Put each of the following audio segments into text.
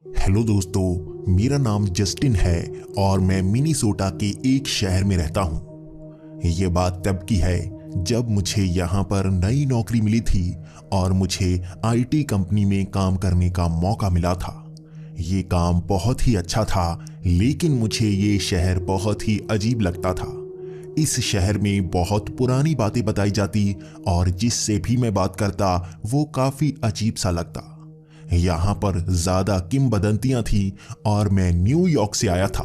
Hello दोस्तों, मेरा नाम जस्टिन है और मैं मिनीसोटा के एक शहर में रहता हूँ। ये बात तब की है जब मुझे यहाँ पर नई नौकरी मिली थी और मुझे आईटी कंपनी में काम करने का मौका मिला था। ये काम बहुत ही अच्छा था, लेकिन मुझे ये शहर बहुत ही अजीब लगता था। इस शहर में बहुत पुरानी बातें बताई जाती और जिससे भी मैं बात करता वो काफी अजीब सा लगता। यहाँ पर ज्यादा किंवदंतियां थी और मैं न्यूयॉर्क से आया था।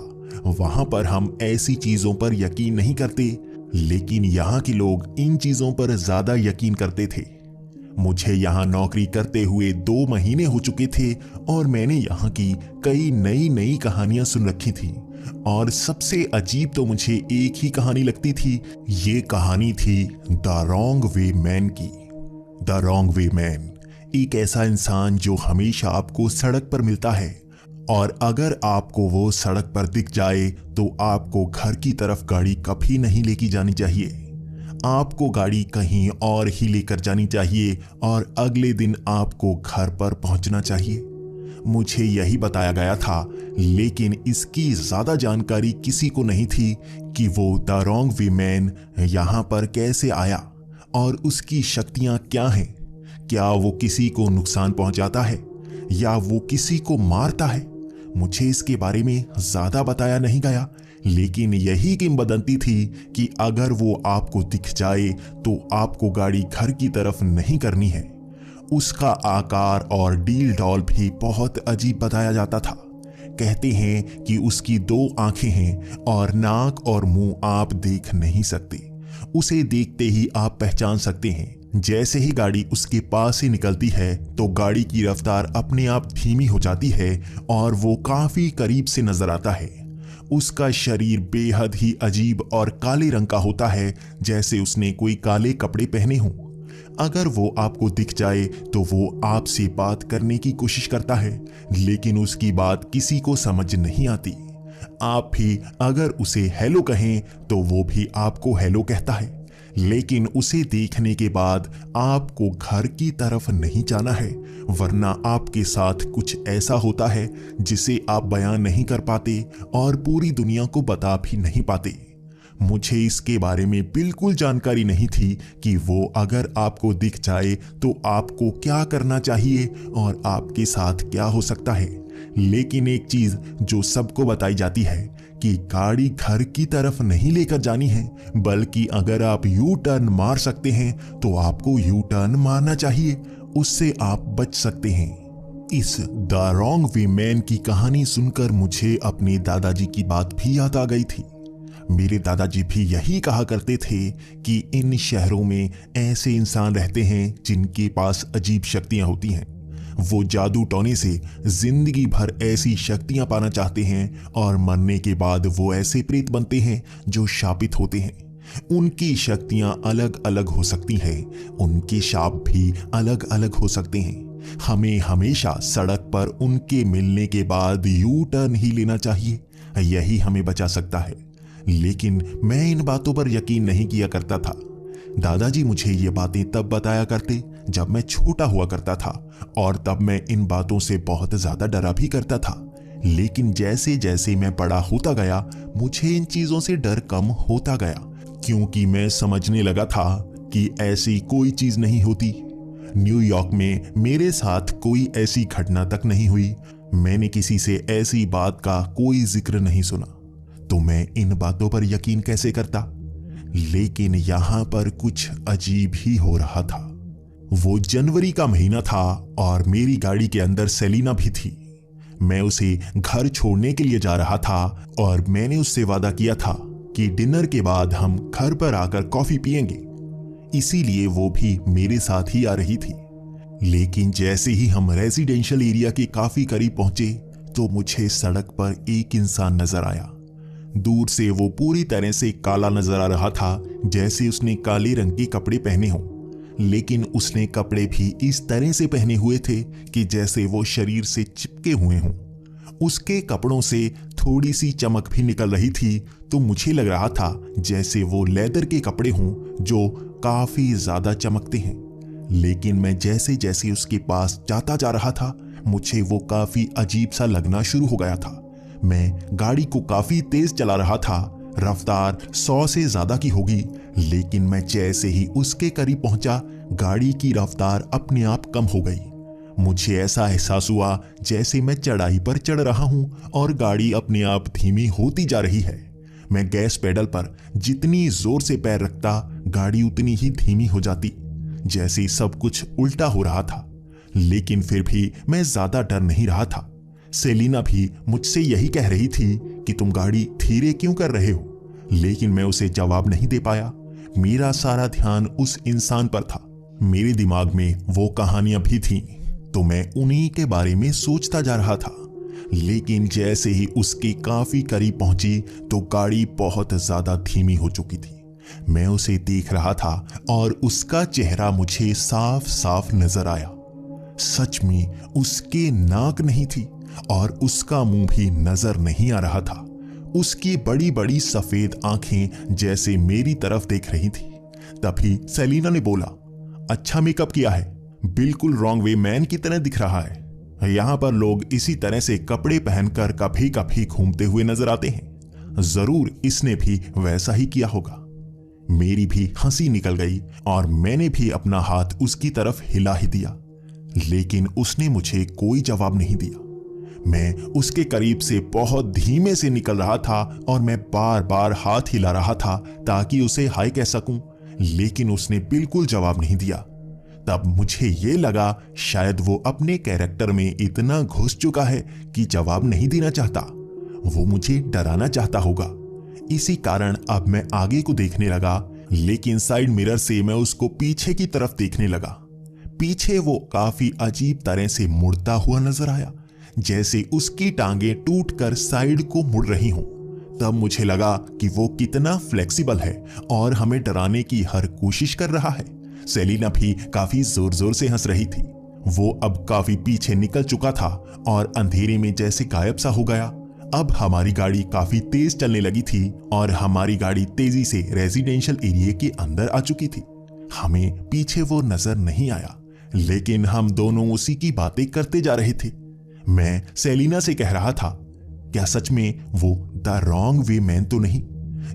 वहां पर हम ऐसी चीजों पर यकीन नहीं करते, लेकिन यहाँ के लोग इन चीजों पर ज्यादा यकीन करते थे। मुझे यहाँ नौकरी करते हुए 2 महीने हो चुके थे और मैंने यहाँ की कई नई नई कहानियां सुन रखी थी। और सबसे अजीब तो मुझे एक ही कहानी लगती थी। ये कहानी थी द रॉन्ग वे मैन की। द रॉन्ग वे मैन एक ऐसा इंसान जो हमेशा आपको सड़क पर मिलता है और अगर आपको वो सड़क पर दिख जाए तो आपको घर की तरफ गाड़ी कभी नहीं लेके जानी चाहिए। आपको गाड़ी कहीं और ही लेकर जानी चाहिए और अगले दिन आपको घर पर पहुंचना चाहिए। मुझे यही बताया गया था, लेकिन इसकी ज्यादा जानकारी किसी को नहीं थी कि वो द रॉन्ग वे मैन यहाँ पर कैसे आया और उसकी शक्तियां क्या हैं। क्या वो किसी को नुकसान पहुंचाता है या वो किसी को मारता है? मुझे इसके बारे में ज्यादा बताया नहीं गया, लेकिन यही किंवदंती थी कि अगर वो आपको दिख जाए तो आपको गाड़ी घर की तरफ नहीं करनी है। उसका आकार और डील डॉल भी बहुत अजीब बताया जाता था। कहते हैं कि उसकी 2 आंखें हैं और नाक और मुंह आप देख नहीं सकते। उसे देखते ही आप पहचान सकते हैं। जैसे ही गाड़ी उसके पास से निकलती है तो गाड़ी की रफ्तार अपने आप धीमी हो जाती है और वो काफी करीब से नजर आता है। उसका शरीर बेहद ही अजीब और काले रंग का होता है, जैसे उसने कोई काले कपड़े पहने हों। अगर वो आपको दिख जाए तो वो आपसे बात करने की कोशिश करता है, लेकिन उसकी बात किसी को समझ नहीं आती। आप भी अगर उसे हेलो कहें तो वो भी आपको हेलो कहता है, लेकिन उसे देखने के बाद आपको घर की तरफ नहीं जाना है, वरना आपके साथ कुछ ऐसा होता है जिसे आप बयान नहीं कर पाते और पूरी दुनिया को बता भी नहीं पाते। मुझे इसके बारे में बिल्कुल जानकारी नहीं थी कि वो अगर आपको दिख जाए तो आपको क्या करना चाहिए और आपके साथ क्या हो सकता है। लेकिन एक चीज जो सबको बताई जाती है कि गाड़ी घर की तरफ नहीं लेकर जानी है, बल्कि अगर आप यू टर्न मार सकते हैं तो आपको यू टर्न मारना चाहिए, उससे आप बच सकते हैं। इस द रॉन्ग वे मैन की कहानी सुनकर मुझे अपने दादाजी की बात भी याद आ गई थी। मेरे दादाजी भी यही कहा करते थे कि इन शहरों में ऐसे इंसान रहते हैं जिनके पास अजीब शक्तियां होती हैं। वो जादू टोने से जिंदगी भर ऐसी शक्तियां पाना चाहते हैं और मरने के बाद वो ऐसे प्रेत बनते हैं जो शापित होते हैं। उनकी शक्तियां अलग अलग हो सकती हैं, उनके शाप भी अलग अलग हो सकते हैं। हमें हमेशा सड़क पर उनके मिलने के बाद यू टर्न ही लेना चाहिए, यही हमें बचा सकता है। लेकिन मैं इन बातों पर यकीन नहीं किया करता था। दादाजी मुझे ये बातें तब बताया करते जब मैं छोटा हुआ करता था और तब मैं इन बातों से बहुत ज्यादा डरा भी करता था। लेकिन जैसे जैसे मैं बड़ा होता गया मुझे इन चीजों से डर कम होता गया, क्योंकि मैं समझने लगा था कि ऐसी कोई चीज नहीं होती। न्यूयॉर्क में मेरे साथ कोई ऐसी घटना तक नहीं हुई। मैंने किसी से ऐसी बात का कोई जिक्र नहीं सुना, तो मैं इन बातों पर यकीन कैसे करता। लेकिन यहां पर कुछ अजीब ही हो रहा था। वो जनवरी का महीना था और मेरी गाड़ी के अंदर सेलिना भी थी। मैं उसे घर छोड़ने के लिए जा रहा था और मैंने उससे वादा किया था कि डिनर के बाद हम घर पर आकर कॉफी पिएंगे, इसीलिए वो भी मेरे साथ ही आ रही थी। लेकिन जैसे ही हम रेजिडेंशियल एरिया के काफी करीब पहुंचे तो मुझे सड़क पर एक इंसान नजर आया। दूर से वो पूरी तरह से काला नजर आ रहा था, जैसे उसने काले रंग के कपड़े पहने हों, लेकिन उसने कपड़े भी इस तरह से पहने हुए थे कि जैसे वो शरीर से चिपके हुए हों। उसके कपड़ों से थोड़ी सी चमक भी निकल रही थी, तो मुझे लग रहा था जैसे वो लेदर के कपड़े हों जो काफी ज्यादा चमकते हैं। लेकिन मैं जैसे जैसे उसके पास जाता जा रहा था मुझे वो काफी अजीब सा लगना शुरू हो गया था। मैं गाड़ी को काफी तेज चला रहा था, रफ्तार 100 से ज्यादा की होगी, लेकिन मैं जैसे ही उसके करीब पहुंचा गाड़ी की रफ्तार अपने आप कम हो गई। मुझे ऐसा एहसास हुआ जैसे मैं चढ़ाई पर चढ़ रहा हूं और गाड़ी अपने आप धीमी होती जा रही है। मैं गैस पेडल पर जितनी जोर से पैर रखता गाड़ी उतनी ही धीमी हो जाती, जैसे सब कुछ उल्टा हो रहा था। लेकिन फिर भी मैं ज्यादा डर नहीं रहा था। सेलिना भी मुझसे यही कह रही थी कि तुम गाड़ी धीरे क्यों कर रहे हो, लेकिन मैं उसे जवाब नहीं दे पाया। मेरा सारा ध्यान उस इंसान पर था। मेरे दिमाग में वो कहानियां भी थीं, तो मैं उन्हीं के बारे में सोचता जा रहा था। लेकिन जैसे ही उसके काफी करीब पहुंची तो गाड़ी बहुत ज्यादा धीमी हो चुकी थी। मैं उसे देख रहा था और उसका चेहरा मुझे साफ साफ नजर आया। सच में उसके नाक नहीं थी और उसका मुंह भी नजर नहीं आ रहा था। उसकी बड़ी बड़ी सफेद आंखें जैसे मेरी तरफ देख रही थी। तभी सेलिना ने बोला, अच्छा मेकअप किया है, बिल्कुल रॉन्ग वे मैन की तरह दिख रहा है। यहां पर लोग इसी तरह से कपड़े पहनकर कभी कभी घूमते हुए नजर आते हैं। जरूर इसने भी वैसा ही किया होगा। मेरी भी हंसी निकल गई और मैंने भी अपना हाथ उसकी तरफ हिला ही दिया, लेकिन उसने मुझे कोई जवाब नहीं दिया। मैं उसके करीब से बहुत धीमे से निकल रहा था और मैं बार बार हाथ हिला रहा था ताकि उसे हाय कह सकूं, लेकिन उसने बिल्कुल जवाब नहीं दिया। तब मुझे ये लगा शायद वो अपने कैरेक्टर में इतना घुस चुका है कि जवाब नहीं देना चाहता। वो मुझे डराना चाहता होगा। इसी कारण अब मैं आगे को देखने लगा, लेकिन साइड मिरर से मैं उसको पीछे की तरफ देखने लगा। पीछे वो काफी अजीब तरह से मुड़ता हुआ नजर आया, जैसे उसकी टांगें टूटकर साइड को मुड़ रही हों। तब मुझे लगा कि वो कितना फ्लेक्सिबल है और हमें डराने की हर कोशिश कर रहा है। सेलिना भी काफी जोर जोर से हंस रही थी। वो अब काफी पीछे निकल चुका था और अंधेरे में जैसे गायब सा हो गया। अब हमारी गाड़ी काफी तेज चलने लगी थी और हमारी गाड़ी तेजी से रेजिडेंशियल एरिया के अंदर आ चुकी थी। हमें पीछे वो नजर नहीं आया, लेकिन हम दोनों उसी की बातें करते जा रहे थे। मैं सेलिना से कह रहा था, क्या सच में वो द रॉन्ग वे मैन तो नहीं?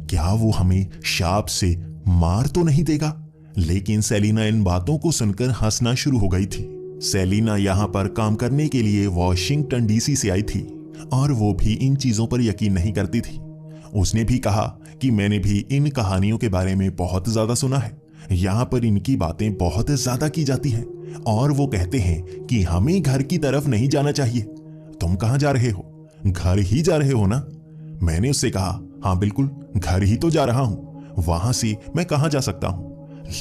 क्या वो हमें शाप से मार तो नहीं देगा? लेकिन सेलिना इन बातों को सुनकर हंसना शुरू हो गई थी। सेलिना यहाँ पर काम करने के लिए वॉशिंगटन डीसी से आई थी और वो भी इन चीजों पर यकीन नहीं करती थी। उसने भी कहा कि मैंने भी इन कहानियों के बारे में बहुत ज्यादा सुना है। यहाँ पर इनकी बातें बहुत ज्यादा की जाती हैं और वो कहते हैं कि हमें घर की तरफ नहीं जाना चाहिए। तुम कहाँ जा रहे हो? घर ही जा रहे हो ना? मैंने उससे कहा, हाँ बिल्कुल, घर ही तो जा रहा हूं, वहां से मैं कहाँ जा सकता हूं?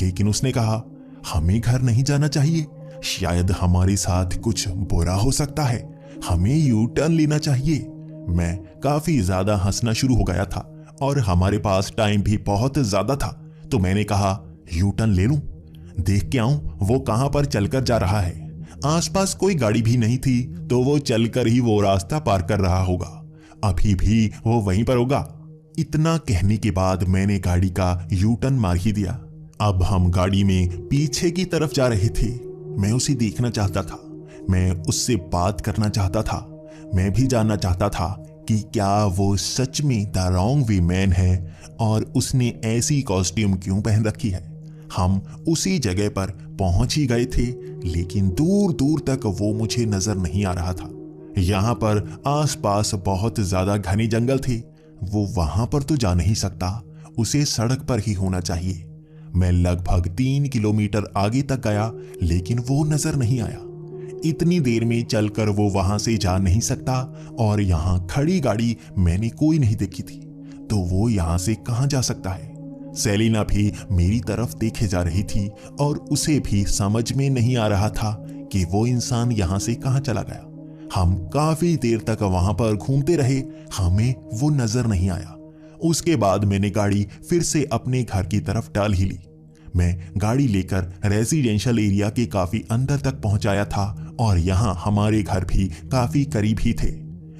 लेकिन उसने कहा, हमें घर नहीं जाना चाहिए, शायद हमारे साथ कुछ बुरा हो सकता है, हमें यू टर्न लेना चाहिए। मैं काफी ज्यादा हंसना शुरू हो गया था और हमारे पास टाइम भी बहुत ज्यादा था, तो मैंने कहा, यू टर्न ले लूं, देख के आऊं वो कहां पर चलकर जा रहा है। आसपास कोई गाड़ी भी नहीं थी, तो वो चलकर ही वो रास्ता पार कर रहा होगा, अभी भी वो वहीं पर होगा। इतना कहने के बाद मैंने गाड़ी का यू टर्न मार ही दिया। अब हम गाड़ी में पीछे की तरफ जा रहे थे। मैं उसे देखना चाहता था, मैं उससे बात करना चाहता था, मैं भी जानना चाहता था कि क्या वो सच में द रॉन्ग वे मैन है और उसने ऐसी कॉस्ट्यूम क्यों पहन रखी है। हम उसी जगह पर पहुंच ही गए थे, लेकिन दूर दूर तक वो मुझे नजर नहीं आ रहा था। यहाँ पर आसपास बहुत ज्यादा घने जंगल थे। वो वहां पर तो जा नहीं सकता, उसे सड़क पर ही होना चाहिए। मैं लगभग 3 किलोमीटर आगे तक गया, लेकिन वो नजर नहीं आया। इतनी देर में चलकर वो वहां से जा नहीं सकता और यहां खड़ी गाड़ी मैंने कोई नहीं देखी थी, तो वो यहां से कहां जा सकता है। सेलिना भी मेरी तरफ देखे जा रही थी और उसे भी समझ में नहीं आ रहा था कि वो इंसान यहां से कहां चला गया। हम काफी देर तक वहां पर घूमते रहे, हमें वो नजर नहीं आया। उसके बाद मैंने गाड़ी फिर से अपने घर की तरफ डाल ही ली। मैं गाड़ी लेकर रेजिडेंशियल एरिया के काफी अंदर तक पहुंचाया था और यहाँ हमारे घर भी काफी करीब ही थे।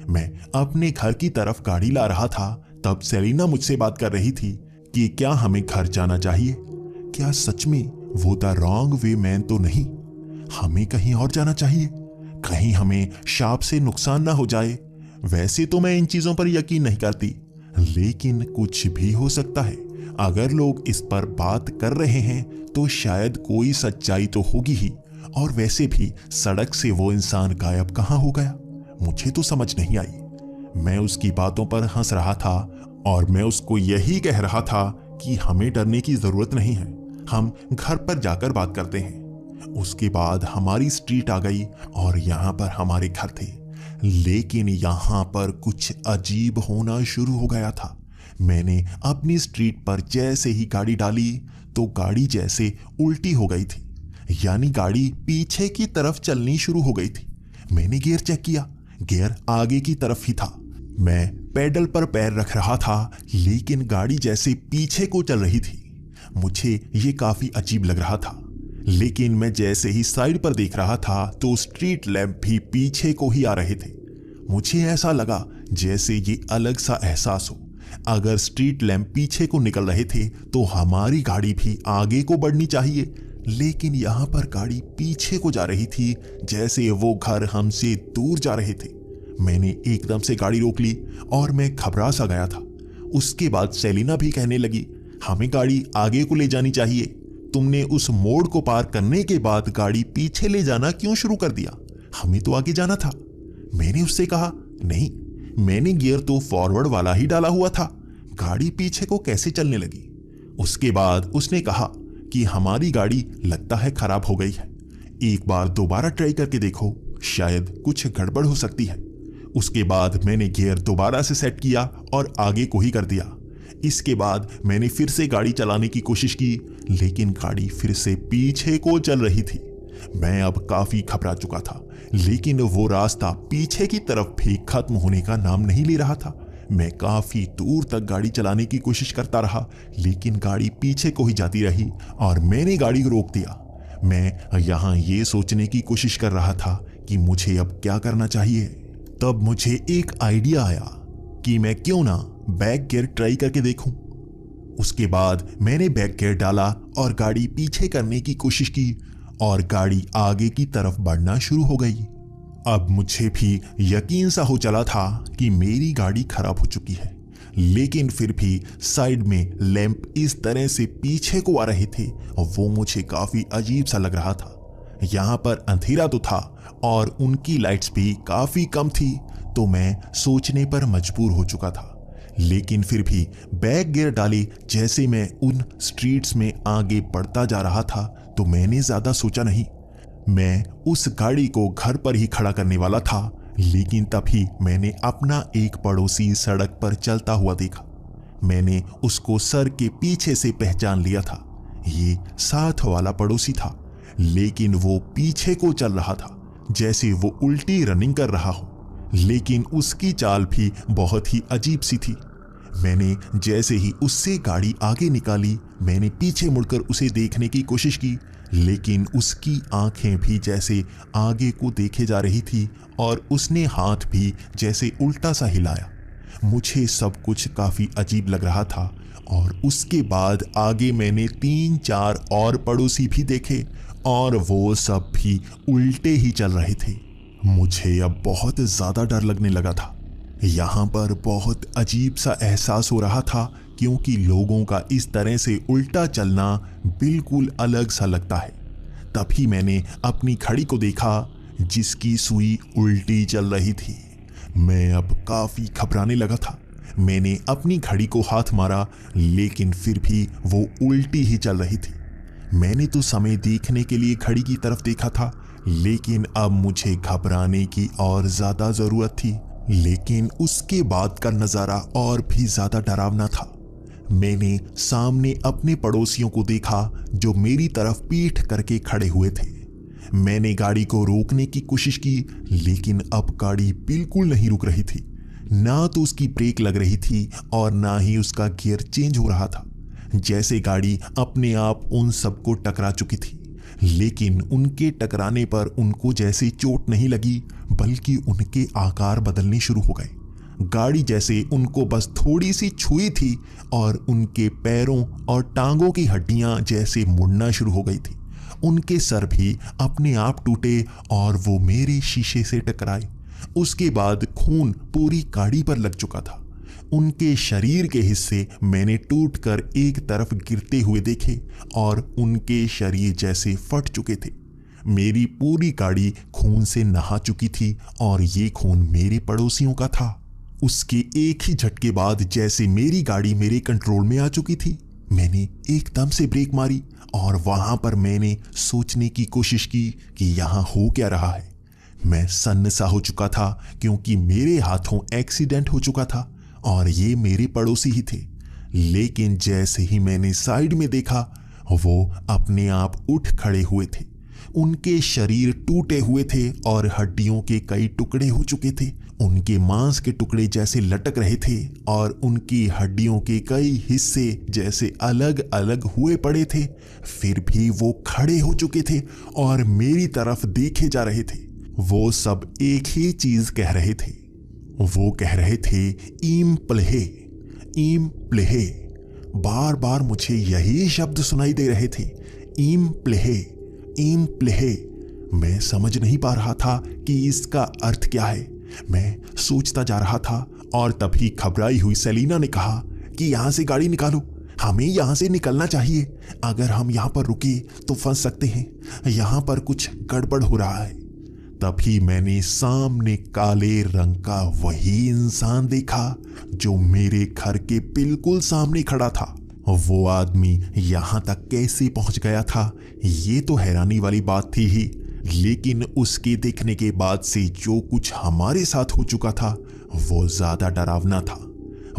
मैं अपने घर की तरफ गाड़ी ला रहा था, तब सेलिना मुझसे बात कर रही थी कि क्या हमें घर जाना चाहिए? क्या सच में वो द रॉन्ग वे मैन तो नहीं? हमें कहीं और जाना चाहिए? कहीं हमें सांप से नुकसान ना हो जाए। वैसे तो मैं इन चीजों पर यकीन नहीं करती, लेकिन कुछ भी हो सकता है। अगर लोग इस पर बात कर रहे हैं तो शायद कोई सच्चाई तो होगी ही। और वैसे भी सड़क से वो इंसान गायब कहाँ हो गया, मुझे तो समझ नहीं आई। मैं उसकी बातों पर हंस रहा था और मैं उसको यही कह रहा था कि हमें डरने की जरूरत नहीं है, हम घर पर जाकर बात करते हैं। उसके बाद हमारी स्ट्रीट आ गई और यहाँ पर हमारे घर थे। लेकिन यहाँ पर कुछ अजीब होना शुरू हो गया था। मैंने अपनी स्ट्रीट पर जैसे ही गाड़ी डाली तो गाड़ी जैसे उल्टी हो गई थी, यानी गाड़ी पीछे की तरफ चलनी शुरू हो गई थी। मैंने गियर चेक किया, गियर आगे की तरफ ही था। मैं पेडल पर पैर रख रहा था, लेकिन गाड़ी जैसे पीछे को चल रही थी। मुझे ये काफी अजीब लग रहा था। लेकिन मैं जैसे ही साइड पर देख रहा था तो स्ट्रीट लैंप भी पीछे को ही आ रहे थे। मुझे ऐसा लगा जैसे ये अलग सा एहसास हो। अगर स्ट्रीट लैंप पीछे को निकल रहे थे तो हमारी गाड़ी भी आगे को बढ़नी चाहिए, लेकिन यहाँ पर गाड़ी पीछे को जा रही थी, जैसे वो घर हमसे दूर जा रहे थे। मैंने एकदम से गाड़ी रोक ली और मैं घबरा सा गया था। उसके बाद सेलिना भी कहने लगी, हमें गाड़ी आगे को ले जानी चाहिए। तुमने उस मोड़ को पार करने के बाद गाड़ी पीछे ले जाना क्यों शुरू कर दिया? हमें तो आगे जाना था। मैंने उससे कहा, नहीं, मैंने गियर तो फॉरवर्ड वाला ही डाला हुआ था, गाड़ी पीछे को कैसे चलने लगी? उसके बाद उसने कहा कि हमारी गाड़ी लगता है खराब हो गई है, एक बार दोबारा ट्राई करके देखो, शायद कुछ गड़बड़ हो सकती है। उसके बाद मैंने गियर दोबारा से सेट किया और आगे को ही कर दिया। इसके बाद मैंने फिर से गाड़ी चलाने की कोशिश की, लेकिन गाड़ी फिर से पीछे को चल रही थी। मैं अब काफी घबरा चुका था, लेकिन वो रास्ता पीछे की तरफ भी खत्म होने का नाम नहीं ले रहा था। मैं काफी दूर तक गाड़ी चलाने की कोशिश करता रहा, लेकिन गाड़ी पीछे को ही जाती रही और मैंने गाड़ी को रोक दिया। मैं यहाँ ये सोचने की कोशिश कर रहा था कि मुझे अब क्या करना चाहिए। तब मुझे एक आइडिया आया कि मैं क्यों ना बैक गियर ट्राई करके देखूं। उसके बाद मैंने बैक गियर डाला और गाड़ी पीछे करने की कोशिश की और गाड़ी आगे की तरफ बढ़ना शुरू हो गई। अब मुझे भी यकीन सा हो चला था कि मेरी गाड़ी खराब हो चुकी है, लेकिन फिर भी साइड में लैंप इस तरह से पीछे को आ रहे थे और वो मुझे काफी अजीब सा लग रहा था। यहाँ पर अंधेरा तो था और उनकी लाइट्स भी काफी कम थी, तो मैं सोचने पर मजबूर हो चुका था। लेकिन फिर भी बैक गियर डाले जैसे मैं उन स्ट्रीट्स में आगे बढ़ता जा रहा था तो मैंने ज्यादा सोचा नहीं। मैं उस गाड़ी को घर पर ही खड़ा करने वाला था, लेकिन तभी मैंने अपना एक पड़ोसी सड़क पर चलता हुआ देखा। मैंने उसको सर के पीछे से पहचान लिया था। ये साथ वाला पड़ोसी था, लेकिन वो पीछे को चल रहा था जैसे वो उल्टी रनिंग कर रहा हो, लेकिन उसकी चाल भी बहुत ही अजीब सी थी। मैंने जैसे ही उससे गाड़ी आगे निकाली, मैंने पीछे मुड़कर उसे देखने की कोशिश की, लेकिन उसकी आंखें भी जैसे आगे को देखे जा रही थी और उसने हाथ भी जैसे उल्टा सा हिलाया। मुझे सब कुछ काफी अजीब लग रहा था। और उसके बाद आगे मैंने 3-4 और पड़ोसी भी देखे और वो सब भी उल्टे ही चल रहे थे। मुझे अब बहुत ज्यादा डर लगने लगा था। यहाँ पर बहुत अजीब सा एहसास हो रहा था, क्योंकि लोगों का इस तरह से उल्टा चलना बिल्कुल अलग सा लगता है। तभी मैंने अपनी घड़ी को देखा, जिसकी सुई उल्टी चल रही थी। मैं अब काफी घबराने लगा था। मैंने अपनी घड़ी को हाथ मारा, लेकिन फिर भी वो उल्टी ही चल रही थी। मैंने तो समय देखने के लिए घड़ी की तरफ देखा था, लेकिन अब मुझे घबराने की और ज्यादा जरूरत थी। लेकिन उसके बाद का नजारा और भी ज्यादा डरावना था। मैंने सामने अपने पड़ोसियों को देखा जो मेरी तरफ पीठ करके खड़े हुए थे। मैंने गाड़ी को रोकने की कोशिश की, लेकिन अब गाड़ी बिल्कुल नहीं रुक रही थी। ना तो उसकी ब्रेक लग रही थी और ना ही उसका गियर चेंज हो रहा था। जैसे गाड़ी अपने आप उन सबको टकरा चुकी थी, लेकिन उनके टकराने पर उनको जैसे चोट नहीं लगी, बल्कि उनके आकार बदलने शुरू हो गए। गाड़ी जैसे उनको बस थोड़ी सी छुई थी और उनके पैरों और टांगों की हड्डियां जैसे मुड़ना शुरू हो गई थी उनके सर भी अपने आप टूटे और वो मेरे शीशे से टकराए। उसके बाद खून पूरी गाड़ी पर लग चुका था। उनके शरीर के हिस्से मैंने टूटकर एक तरफ गिरते हुए देखे और उनके शरीर जैसे फट चुके थे। मेरी पूरी गाड़ी खून से नहा चुकी थी और ये खून मेरे पड़ोसियों का था। उसके एक ही झटके बाद जैसे मेरी गाड़ी मेरे कंट्रोल में आ चुकी थी, मैंने एकदम से ब्रेक मारी और वहां पर मैंने सोचने की कोशिश की कि यहां हो क्या रहा है। मैं सन्न सा हो चुका था क्योंकि मेरे हाथों एक्सीडेंट हो चुका था और ये मेरे पड़ोसी ही थे। लेकिन जैसे ही मैंने साइड में देखा, वो अपने आप उठ खड़े हुए थे। उनके शरीर टूटे हुए थे और हड्डियों के कई टुकड़े हो चुके थे। उनके मांस के टुकड़े जैसे लटक रहे थे और उनकी हड्डियों के कई हिस्से जैसे अलग अलग हुए पड़े थे। फिर भी वो खड़े हो चुके थे और मेरी तरफ देखे जा रहे थे। वो सब एक ही चीज कह रहे थे। वो कह रहे थे, ईम प्लेहे, ईम प्लेहे। बार बार मुझे यही शब्द सुनाई दे रहे थे, ईम प्लेहे, ईम प्लेहे। मैं समझ नहीं पा रहा था कि इसका अर्थ क्या है। मैं सोचता जा रहा था और तभी घबराई हुई सेलिना ने कहा कि यहां से गाड़ी निकालो, हमें यहां से निकलना चाहिए। अगर हम यहां पर रुके तो फंस सकते हैं। यहां पर कुछ गड़बड़ हो रहा है। तभी मैंने सामने काले रंग का वही इंसान देखा जो मेरे घर के बिल्कुल सामने खड़ा था। वो आदमी यहां तक कैसे पहुंच गया था, ये तो हैरानी वाली बात थी ही। लेकिन उसके देखने के बाद से जो कुछ हमारे साथ हो चुका था वो ज्यादा डरावना था।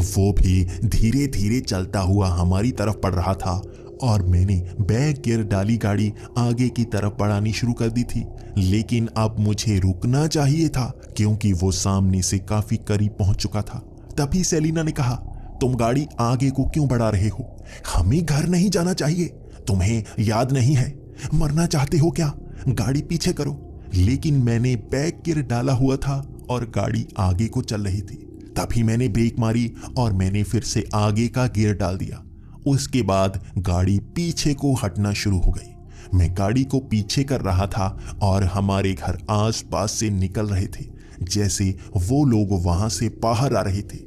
वो भी धीरे धीरे चलता हुआ हमारी तरफ बढ़ रहा था और मैंने बैक गियर डाली गाड़ी आगे की तरफ बढ़ानी शुरू कर दी थी। लेकिन अब मुझे रुकना चाहिए था क्योंकि वो सामने से काफी करीब पहुंच चुका था। तभी सेलिना ने कहा, तुम गाड़ी आगे को क्यों बढ़ा रहे हो? हमें घर नहीं जाना चाहिए। तुम्हें याद नहीं है? मरना चाहते हो क्या? गाड़ी पीछे करो। लेकिन मैंने बैक गियर डाला हुआ था और गाड़ी आगे को चल रही थी। तभी मैंने ब्रेक मारी और मैंने फिर से आगे का गियर डाल दिया। उसके बाद गाड़ी पीछे को हटना शुरू हो गई। मैं गाड़ी को पीछे कर रहा था और हमारे घर आसपास से निकल रहे थे। जैसे वो लोग वहां से बाहर आ रहे थे।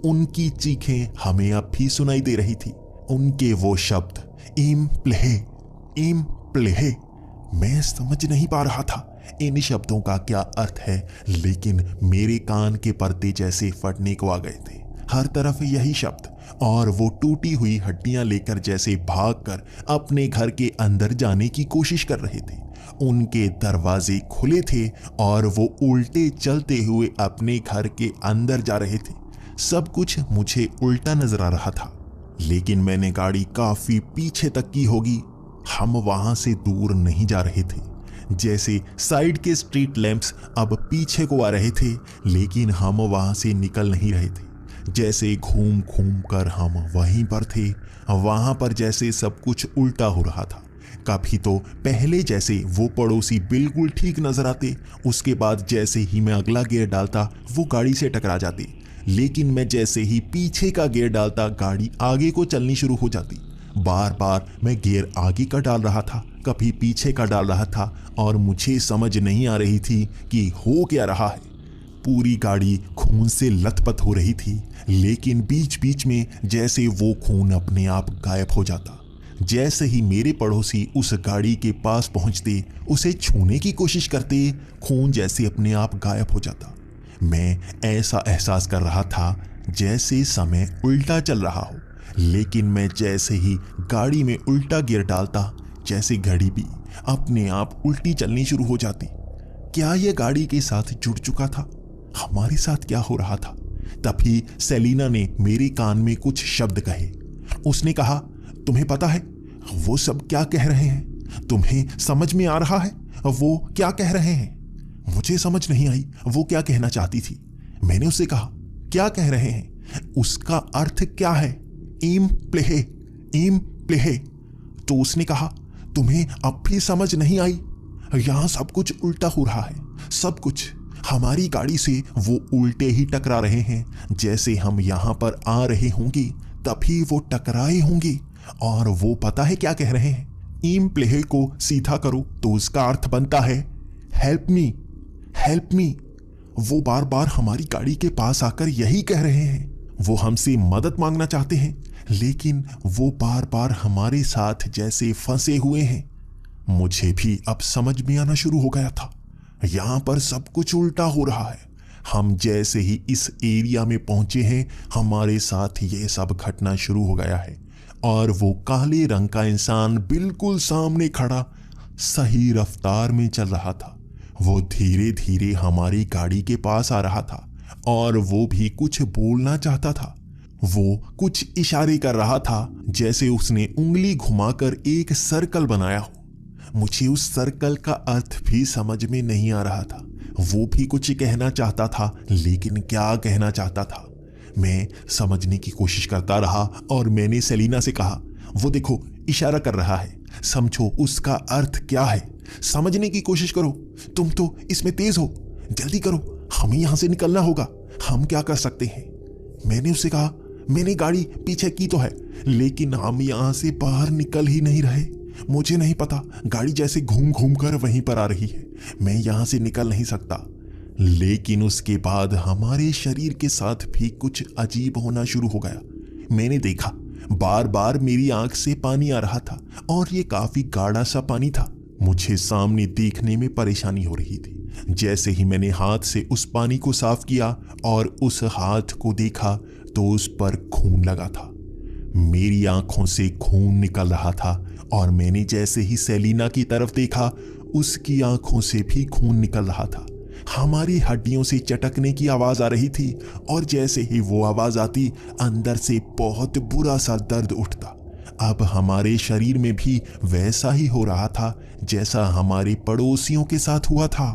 उनकी चीखें हमें अब भी सुनाई दे रही थी। उनके वो शब्द, ईम प्लेहे, ईम प्लेहे। मैं समझ नहीं पा रहा था इन शब्दों का क्या अर्थ है, लेकिन मेरे कान के पर्दे जैसे फटने को आ गए थे। हर तरफ यही शब्द और वो टूटी हुई हड्डियां लेकर जैसे भागकर अपने घर के अंदर जाने की कोशिश कर रहे थे। उनके दरवाजे खुले थे और वो उल्टे चलते हुए अपने घर के अंदर जा रहे थे। सब कुछ मुझे उल्टा नजर आ रहा था। लेकिन मैंने गाड़ी काफी पीछे तक की होगी। हम वहां से दूर नहीं जा रहे थे। जैसे साइड के स्ट्रीट लैंप्स अब पीछे को आ रहे थे, लेकिन हम वहां से निकल नहीं रहे थे। जैसे घूम घूम कर हम वहीं पर थे। वहां पर जैसे सब कुछ उल्टा हो रहा था। कभी तो पहले जैसे वो पड़ोसी बिल्कुल ठीक नजर आते, उसके बाद जैसे ही मैं अगला गियर डालता वो गाड़ी से टकरा जाती। लेकिन मैं जैसे ही पीछे का गियर डालता गाड़ी आगे को चलनी शुरू हो जाती। बार बार मैं गियर आगे का डाल रहा था, कभी पीछे का डाल रहा था और मुझे समझ नहीं आ रही थी कि हो क्या रहा है। पूरी गाड़ी खून से लथपथ हो रही थी, लेकिन बीच बीच में जैसे वो खून अपने आप गायब हो जाता। जैसे ही मेरे पड़ोसी उस गाड़ी के पास पहुंचते, उसे छूने की कोशिश करते, खून जैसे अपने आप गायब हो जाता। मैं ऐसा एहसास कर रहा था जैसे समय उल्टा चल रहा हो। लेकिन मैं जैसे ही गाड़ी में उल्टा गियर डालता, जैसे घड़ी भी अपने आप उल्टी चलनी शुरू हो जाती। क्या यह गाड़ी के साथ जुड़ चुका था? हमारे साथ क्या हो रहा था? तभी सेलिना ने मेरे कान में कुछ शब्द कहे। उसने कहा, तुम्हें पता है वो सब क्या कह रहे हैं? तुम्हें समझ में आ रहा है वो क्या कह रहे हैं? मुझे समझ नहीं आई वो क्या कहना चाहती थी। मैंने उससे कहा, क्या कह रहे हैं? उसका अर्थ क्या है? ईम प्लेहे, ईम प्लेहे। तो उसने कहा, तुम्हें अब भी समझ नहीं आई? यहां सब कुछ उल्टा हो रहा है। सब कुछ हमारी गाड़ी से वो उल्टे ही टकरा रहे हैं। जैसे हम यहां पर आ रहे होंगे तभी वो टकराए होंगे। और वो पता है क्या कह रहे हैं? ईम प्लेहे को सीधा करो तो उसका अर्थ बनता है हेल्प मी, हेल्प मी। वो बार बार हमारी गाड़ी के पास आकर यही कह रहे हैं। वो हमसे मदद मांगना चाहते हैं, लेकिन वो बार बार हमारे साथ जैसे फंसे हुए हैं। मुझे भी अब समझ में आना शुरू हो गया था, यहां पर सब कुछ उल्टा हो रहा है। हम जैसे ही इस एरिया में पहुंचे हैं, हमारे साथ ये सब घटना शुरू हो गया है। और वो काले रंग का इंसान बिल्कुल सामने खड़ा सही रफ्तार में चल रहा था। वो धीरे धीरे हमारी गाड़ी के पास आ रहा था और वो भी कुछ बोलना चाहता था। वो कुछ इशारे कर रहा था, जैसे उसने उंगली घुमाकर एक सर्कल बनाया हो। मुझे उस सर्कल का अर्थ भी समझ में नहीं आ रहा था। वो भी कुछ कहना चाहता था, लेकिन क्या कहना चाहता था मैं समझने की कोशिश करता रहा। और मैंने सेलिना से कहा, वो देखो इशारा कर रहा है, समझो उसका अर्थ क्या है, समझने की कोशिश करो। तुम तो इसमें तेज हो, जल्दी करो, हमें यहां से निकलना होगा। हम क्या कर सकते हैं? मैंने उससे कहा, मैंने गाड़ी पीछे की तो है, लेकिन हम यहां से बाहर निकल ही नहीं रहे। मुझे नहीं पता, गाड़ी जैसे घूम घूम कर वहीं पर आ रही है। मैं यहां से निकल नहीं सकता। लेकिन उसके बाद हमारे शरीर के साथ भी कुछ अजीब होना शुरू हो गया। मैंने देखा बार बार मेरी आंख से पानी आ रहा था और ये काफी गाढ़ा सा पानी था। मुझे सामने देखने में परेशानी हो रही थी। जैसे ही मैंने हाथ से उस पानी को साफ किया और उस हाथ को देखा तो उस पर खून लगा था। मेरी आंखों से खून निकल रहा था और मैंने जैसे ही सेलिना की तरफ देखा, उसकी आंखों से भी खून निकल रहा था। हमारी हड्डियों से चटकने की आवाज आ रही थी और जैसे ही वो आवाज आती, अंदर से बहुत बुरा सा दर्द उठता। अब हमारे शरीर में भी वैसा ही हो रहा था जैसा हमारे पड़ोसियों के साथ हुआ था।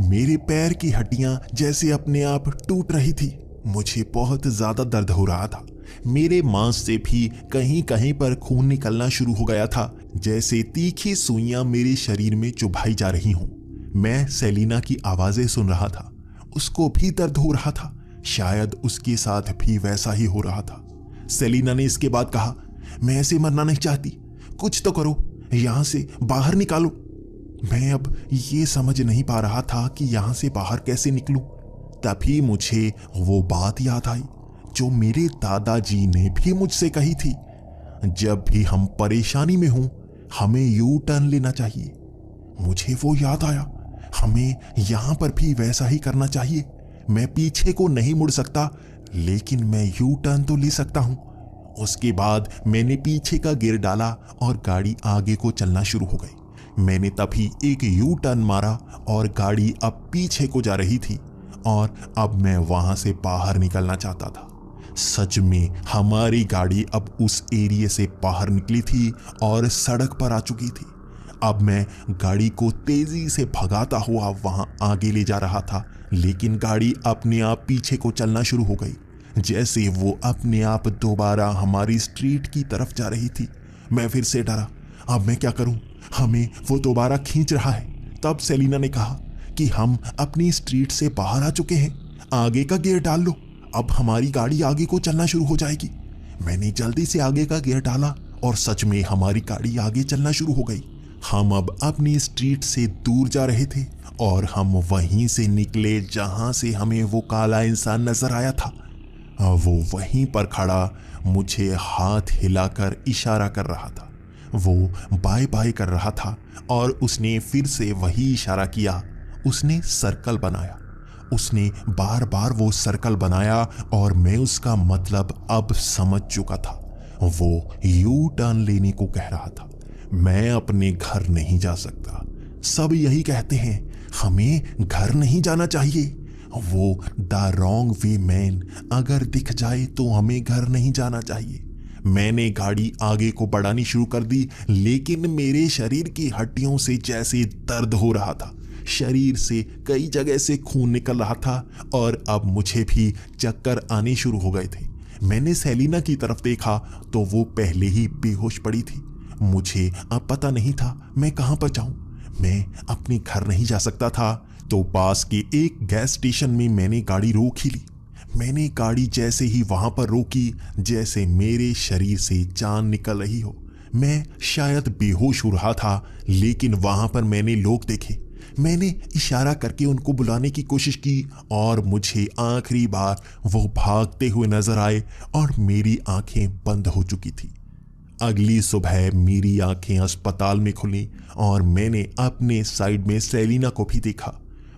मेरे पैर की हड्डियां जैसे अपने आप टूट रही थी। मुझे बहुत ज्यादा दर्द हो रहा था। मेरे मांस से भी कहीं कहीं पर खून निकलना शुरू हो गया था, जैसे तीखी सुइयां मेरे शरीर में चुभाई जा रही हूं। मैं सेलिना की आवाजें सुन रहा था, उसको भी दर्द हो रहा था। शायद उसके साथ भी वैसा ही हो रहा था। सेलिना ने इसके बाद कहा, मैं ऐसे मरना नहीं चाहती, कुछ तो करो, यहां से बाहर निकालो। मैं अब ये समझ नहीं पा रहा था कि यहां से बाहर कैसे निकलूं। तभी मुझे वो बात याद आई जो मेरे दादाजी ने भी मुझसे कही थी, जब भी हम परेशानी में हों हमें यू टर्न लेना चाहिए। मुझे वो याद आया, हमें यहां पर भी वैसा ही करना चाहिए। मैं पीछे को नहीं मुड़ सकता, लेकिन मैं यू टर्न तो ले सकता हूं। उसके बाद मैंने पीछे का गियर डाला और गाड़ी आगे को चलना शुरू हो गई। मैंने तभी एक यू टर्न मारा और गाड़ी अब पीछे को जा रही थी और अब मैं वहां से बाहर निकलना चाहता था। सच में हमारी गाड़ी अब उस एरिया से बाहर निकली थी और सड़क पर आ चुकी थी। अब मैं गाड़ी को तेजी से भगाता हुआ वहां आगे ले जा रहा था, लेकिन गाड़ी अपने आप पीछे को चलना शुरू हो गई। जैसे वो अपने आप दोबारा हमारी स्ट्रीट की तरफ जा रही थी। मैं फिर से डरा, अब मैं क्या करूं? हमें वो दोबारा खींच रहा है। तब सेलिना ने कहा कि हम अपनी स्ट्रीट से बाहर आ चुके हैं, आगे का गियर डाल लो, अब हमारी गाड़ी आगे को चलना शुरू हो जाएगी। मैंने जल्दी से आगे का गियर डाला और सच में हमारी गाड़ी आगे चलना शुरू हो गई। हम अब अपनी स्ट्रीट से दूर जा रहे थे और हम वहीं से निकले जहां से हमें वो काला इंसान नजर आया था। वो वहीं पर खड़ा मुझे हाथ हिलाकर इशारा कर रहा था। वो बाय बाय कर रहा था और उसने फिर से वही इशारा किया। उसने सर्कल बनाया, उसने बार बार वो सर्कल बनाया और मैं उसका मतलब अब समझ चुका था। वो यू टर्न लेने को कह रहा था। मैं अपने घर नहीं जा सकता। सब यही कहते हैं, हमें घर नहीं जाना चाहिए। वो द रॉन्ग वे मैन अगर दिख जाए तो हमें घर नहीं जाना चाहिए। मैंने गाड़ी आगे को बढ़ानी शुरू कर दी, लेकिन मेरे शरीर की हड्डियों से जैसे दर्द हो रहा था। शरीर से कई जगह से खून निकल रहा था और अब मुझे भी चक्कर आने शुरू हो गए थे। मैंने सेलिना की तरफ देखा तो वो पहले ही बेहोश पड़ी थी। मुझे अब पता नहीं था मैं कहां पर जाऊं। मैं अपने घर नहीं जा सकता था। तो पास के एक गैस स्टेशन में मैंने गाड़ी रोक ही ली। मैंने गाड़ी जैसे ही वहां पर रोकी, जैसे मेरे शरीर से जान निकल रही हो। मैं शायद बेहोश हो रहा था, लेकिन वहां पर मैंने लोग देखे। मैंने इशारा करके उनको बुलाने की कोशिश की और मुझे आखिरी बार वो भागते हुए नजर आए और मेरी आंखें बंद हो चुकी थी। अगली सुबह मेरी आंखें अस्पताल में खुली और मैंने अपने साइड में सेलिना को भी देखा।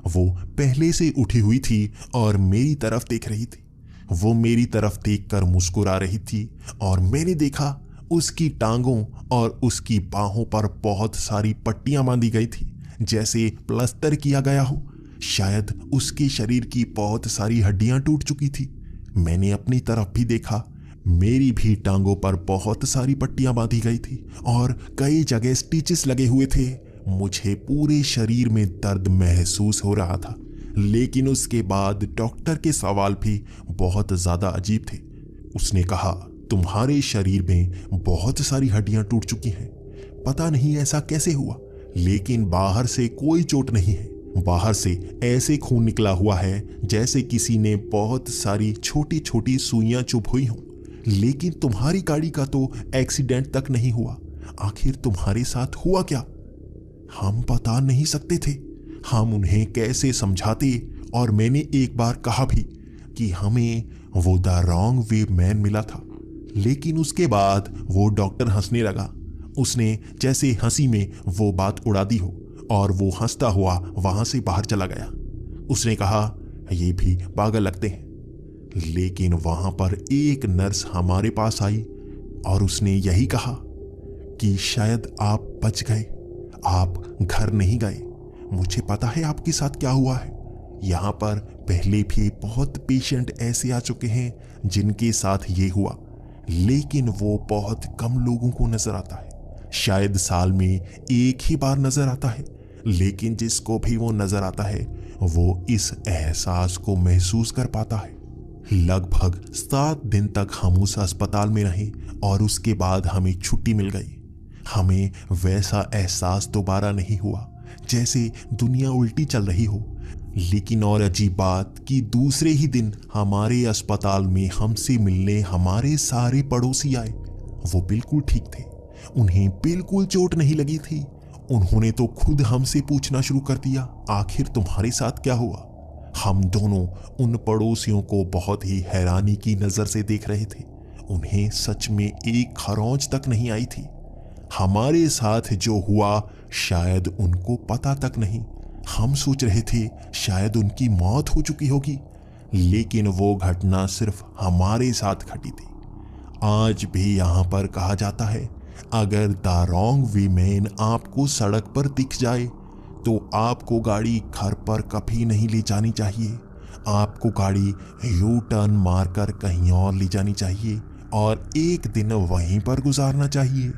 वो पहले से उठी हुई थी और मेरी तरफ देख रही थी। वो मेरी तरफ देखकर मुस्कुरा रही थी और मैंने देखा उसकी टांगों और उसकी बाहों पर बहुत सारी पट्टियां बांधी गई थी, जैसे प्लास्टर किया गया हो। शायद उसके शरीर की बहुत सारी हड्डियां टूट चुकी थी। मैंने अपनी तरफ भी देखा, मेरी भी टांगों पर बहुत सारी पट्टियां बांधी गई थी और कई जगह स्टिचेस लगे हुए थे। मुझे पूरे शरीर में दर्द महसूस हो रहा था, लेकिन उसके बाद डॉक्टर के सवाल भी बहुत ज्यादा अजीब थे। उसने कहा, तुम्हारे शरीर में बहुत सारी हड्डियां टूट चुकी हैं। पता नहीं ऐसा कैसे हुआ, लेकिन बाहर से कोई चोट नहीं है। बाहर से ऐसे खून निकला हुआ है जैसे किसी ने बहुत सारी छोटी छोटी सुइयां चुभ हुई हों। लेकिन तुम्हारी गाड़ी का तो एक्सीडेंट तक नहीं हुआ। आखिर तुम्हारे साथ हुआ क्या? हम बता नहीं सकते थे। हम उन्हें कैसे समझाते? और मैंने एक बार कहा भी कि हमें वो द रॉन्ग वे मैन मिला था, लेकिन उसके बाद वो डॉक्टर हंसने लगा। उसने जैसे हंसी में वो बात उड़ा दी हो और वो हंसता हुआ वहां से बाहर चला गया। उसने कहा, ये भी पागल लगते हैं। लेकिन वहां पर एक नर्स हमारे पास आई और उसने यही कहा कि शायद आप बच गए, आप घर नहीं गए। मुझे पता है आपके साथ क्या हुआ है। यहाँ पर पहले भी बहुत पेशेंट ऐसे आ चुके हैं जिनके साथ ये हुआ, लेकिन वो बहुत कम लोगों को नजर आता है। शायद साल में एक ही बार नजर आता है, लेकिन जिसको भी वो नजर आता है वो इस एहसास को महसूस कर पाता है। लगभग 7 दिन तक हम उस अस्पताल में रहे और उसके बाद हमें छुट्टी मिल गई। हमें वैसा एहसास दोबारा नहीं हुआ जैसे दुनिया उल्टी चल रही हो। लेकिन और अजीब बात कि दूसरे ही दिन हमारे अस्पताल में हमसे मिलने हमारे सारे पड़ोसी आए। वो बिल्कुल ठीक थे, उन्हें बिल्कुल चोट नहीं लगी थी। उन्होंने तो खुद हमसे पूछना शुरू कर दिया, आखिर तुम्हारे साथ क्या हुआ? हम दोनों उन पड़ोसियों को बहुत ही हैरानी की नजर से देख रहे थे। उन्हें सच में एक खरोंच तक नहीं आई थी। हमारे साथ जो हुआ शायद उनको पता तक नहीं। हम सोच रहे थे शायद उनकी मौत हो चुकी होगी, लेकिन वो घटना सिर्फ हमारे साथ घटी थी। आज भी यहाँ पर कहा जाता है, अगर द रॉन्ग वे मैन आपको सड़क पर दिख जाए तो आपको गाड़ी घर पर कभी नहीं ले जानी चाहिए। आपको गाड़ी यू टर्न मारकर कहीं और ले जानी चाहिए और एक दिन वहीं पर गुजारना चाहिए।